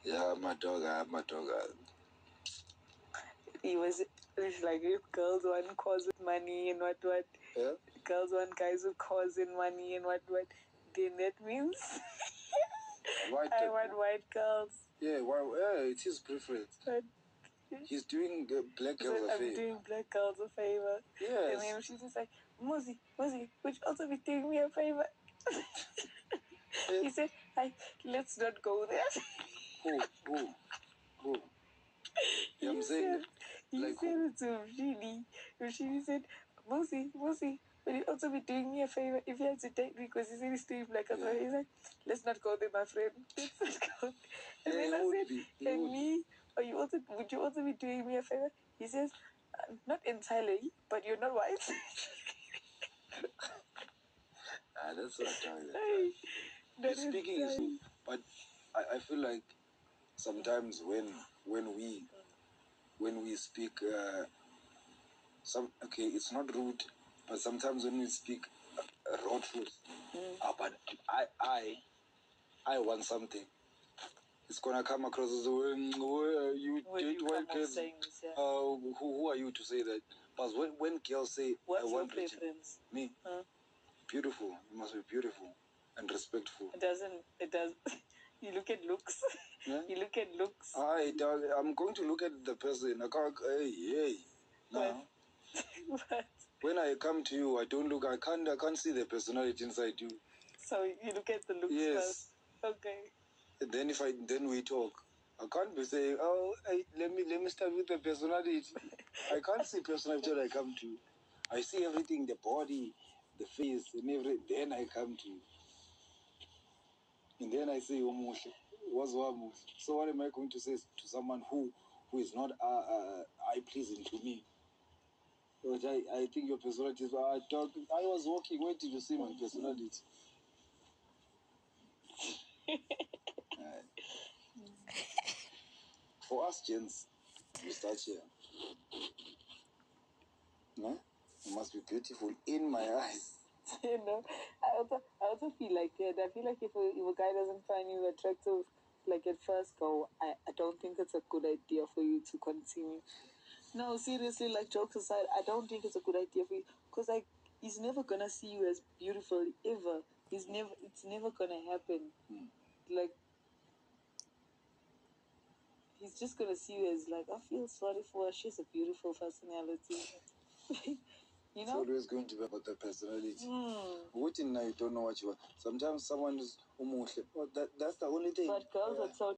Yeah, my dog. It's like if girls want cause with money and what, Yeah. girls want guys who cause in money and what, then that means I want white girls. Yeah, well, yeah, it is preference. But he's doing black girls a favor. I'm doing black girls a favor. Yes. And then she's just like, Muzi, would you also be doing me a favor? He said, let's not go there. Who? Yeah, I'm saying, he said it to Rashidi. Rashidi said, Muzi, would you also be doing me a favor if you had to date me? Because he said he's doing black girls. He's like, let's not go there, my friend. Let's not go. And then I said, and me, would you also be doing me a favor? He says, not entirely, but you're not white. That's what I'm talking about. Speaking is, but I feel like sometimes when we speak, it's not rude, but sometimes when we speak raw truth, but I want something. It's gonna come across as you date white girls. Who are you to say that? But when girls say, what's I want your preference? Me, beautiful. You must be beautiful and respectful. It does. You look at looks. Yeah? You look at looks. I'm going to look at the person. I can't. Hey. No. What? When I come to you, I don't look. I can't see the personality inside you. So you look at the looks first. Okay. And then we talk. I can't be saying, let me start with the personality. I can't see personality when I come to you. I see everything, the body, the face, and everything. Then I come to you. And then I say, so what am I going to say to someone who is not eye-pleasing to me? But I think your personality is... I was walking. Where did you see my personality? For us, gents, we start here. No? You must be beautiful in my eyes. You know, I also feel like that. I feel like if a guy doesn't find you attractive, like at first go, I don't think it's a good idea for you to continue. No, seriously, like jokes aside, I don't think it's a good idea for you because like he's never gonna see you as beautiful ever. It's never gonna happen. Like he's just gonna see you as like, I feel sorry for her. She has a beautiful personality. You know? It's always going to be about the personality. Waiting now, you don't know what you want. Sometimes someone is umuhle. That's the only thing. But girls are so